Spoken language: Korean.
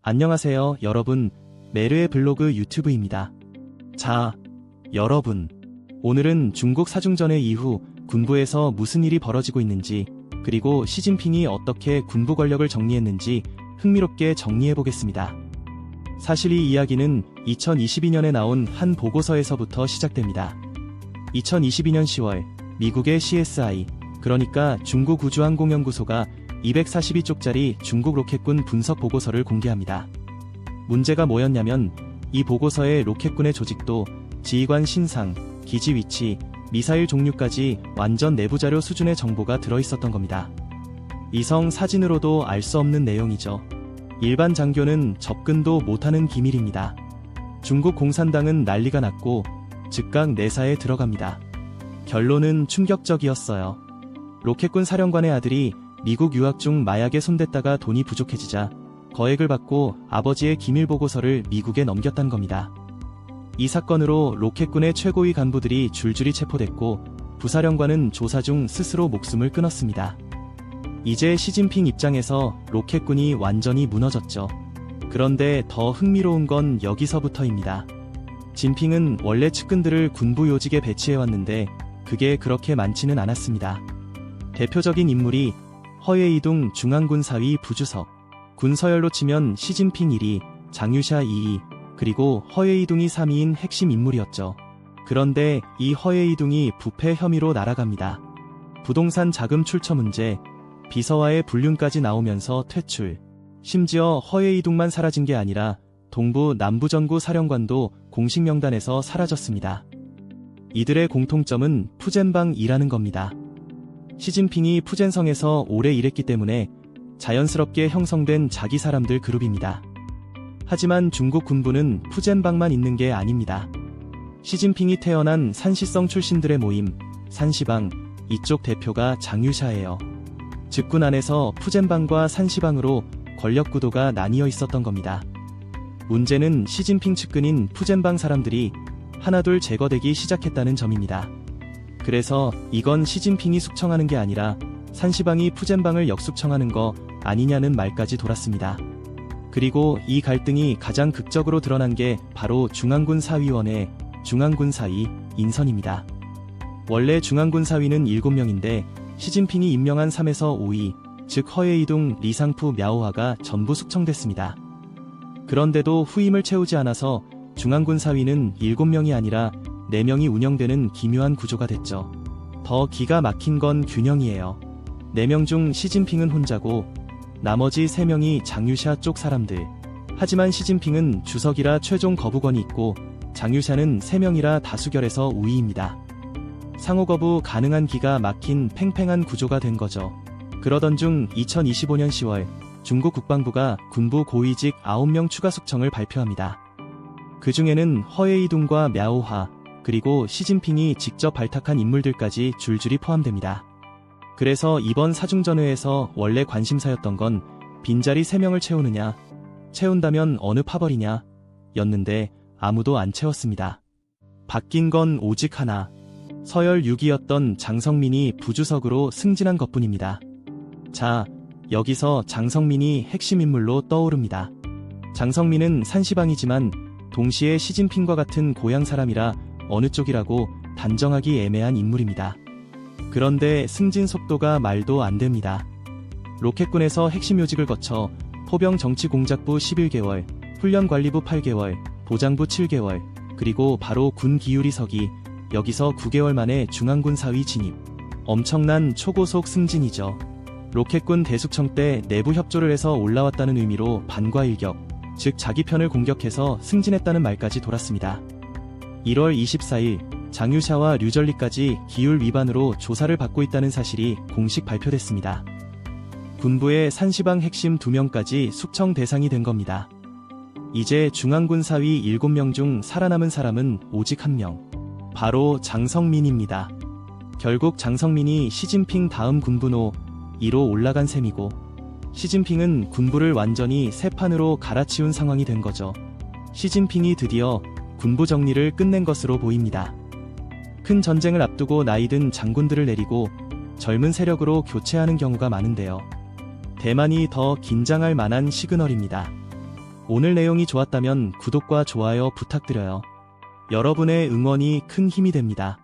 안녕하세요, 여러분. 메르의 블로그 유튜브입니다. 자, 여러분. 오늘은 중국 사중전의 이후 군부에서 무슨 일이 벌어지고 있는지, 그리고 시진핑이 어떻게 군부 권력을 정리했는지 흥미롭게 정리해보겠습니다. 사실 이 이야기는 2022년에 나온 한 보고서에서부터 시작됩니다. 2022년 10월, 미국의 CSI, 그러니까 중국 우주항공연구소가 242쪽짜리 중국 로켓군 분석 보고서를 공개합니다. 문제가 뭐였냐면 이 보고서의 로켓군의 조직도, 지휘관 신상, 기지 위치, 미사일 종류까지 완전 내부자료 수준의 정보가 들어있었던 겁니다. 이성 사진으로도 알 수 없는 내용이죠. 일반 장교는 접근도 못하는 기밀입니다. 중국 공산당은 난리가 났고 즉각 내사에 들어갑니다. 결론은 충격적이었어요. 로켓군 사령관의 아들이 미국 유학 중 마약에 손댔다가 돈이 부족해지자 거액을 받고 아버지의 기밀 보고서를 미국에 넘겼단 겁니다. 이 사건으로 로켓군의 최고위 간부들이 줄줄이 체포됐고 부사령관은 조사 중 스스로 목숨을 끊었습니다. 이제 시진핑 입장에서 로켓군이 완전히 무너졌죠. 그런데 더 흥미로운 건 여기서부터입니다. 진핑은 원래 측근들을 군부 요직에 배치해왔는데 그게 그렇게 많지는 않았습니다. 대표적인 인물이 허예이둥 중앙군사위 부주석, 군서열로 치면 시진핑 1위, 장유샤 2위, 그리고 허예이둥이 3위인 핵심 인물이었죠. 그런데 이 허예이둥이 부패 혐의로 날아갑니다. 부동산 자금 출처 문제, 비서와의 불륜까지 나오면서 퇴출. 심지어 허예이둥만 사라진 게 아니라 동부 남부전구 사령관도 공식 명단에서 사라졌습니다. 이들의 공통점은 푸젠방이라는 겁니다. 시진핑이 푸젠성에서 오래 일했기 때문에 자연스럽게 형성된 자기 사람들 그룹입니다. 하지만 중국 군부는 푸젠방만 있는 게 아닙니다. 시진핑이 태어난 산시성 출신들의 모임, 산시방, 이쪽 대표가 장유샤예요. 즉군 안에서 푸젠방과 산시방으로 권력 구도가 나뉘어 있었던 겁니다. 문제는 시진핑 측근인 푸젠방 사람들이 하나둘 제거되기 시작했다는 점입니다. 그래서 이건 시진핑이 숙청하는 게 아니라 산시방이 푸젠방을 역숙청하는 거 아니냐는 말까지 돌았습니다. 그리고 이 갈등이 가장 극적으로 드러난 게 바로 중앙군사위원회, 중앙군사위, 인선입니다. 원래 중앙군사위는 7명인데 시진핑이 임명한 3에서 5위, 즉 허예이둥, 리상푸, мя오하가 전부 숙청됐습니다. 그런데도 후임을 채우지 않아서 중앙군사위는 7명이 아니라 4명이 운영되는 기묘한 구조가 됐죠. 더 기가 막힌 건 균형이에요. 4명 중 시진핑은 혼자고 나머지 3명이 장유샤 쪽 사람들. 하지만 시진핑은 주석이라 최종 거부권이 있고 장유샤는 3명이라 다수결에서 우위입니다. 상호 거부 가능한 기가 막힌 팽팽한 구조가 된 거죠. 그러던 중 2025년 10월 중국 국방부가 군부 고위직 9명 추가 숙청을 발표합니다. 그 중에는 허예이둥과 мя오하, 그리고 시진핑이 직접 발탁한 인물들까지 줄줄이 포함됩니다. 그래서 이번 사중전회에서 원래 관심사였던 건 빈자리 3명을 채우느냐, 채운다면 어느 파벌이냐 였는데 아무도 안 채웠습니다. 바뀐 건 오직 하나, 서열 6위였던 장성민이 부주석으로 승진한 것뿐입니다. 자, 여기서 장성민이 핵심 인물로 떠오릅니다. 장성민은 산시방이지만 동시에 시진핑과 같은 고향 사람이라 어느 쪽이라고 단정하기 애매한 인물입니다. 그런데 승진 속도가 말도 안 됩니다. 로켓군에서 핵심 요직을 거쳐 포병 정치공작부 11개월, 훈련관리부 8개월, 보장부 7개월, 그리고 바로 군 기율이 서기, 여기서 9개월 만에 중앙군사위 진입. 엄청난 초고속 승진이죠. 로켓군 대숙청 때 내부 협조를 해서 올라왔다는 의미로 반과일격, 즉 자기 편을 공격해서 승진했다는 말까지 돌았습니다. 1월 24일 장유샤와 류전리까지 기율 위반으로 조사를 받고 있다는 사실이 공식 발표됐습니다. 군부의 산시방 핵심 2명까지 숙청 대상이 된 겁니다. 이제 중앙군사위 7명 중 살아남은 사람은 오직 1명. 바로 장성민입니다. 결국 장성민이 시진핑 다음 군부노 2로 올라간 셈이고 시진핑은 군부를 완전히 새 판으로 갈아치운 상황이 된 거죠. 시진핑이 드디어 군부 정리를 끝낸 것으로 보입니다. 큰 전쟁을 앞두고 나이든 장군들을 내리고 젊은 세력으로 교체하는 경우가 많은데요. 대만이 더 긴장할 만한 시그널입니다. 오늘 내용이 좋았다면 구독과 좋아요 부탁드려요. 여러분의 응원이 큰 힘이 됩니다.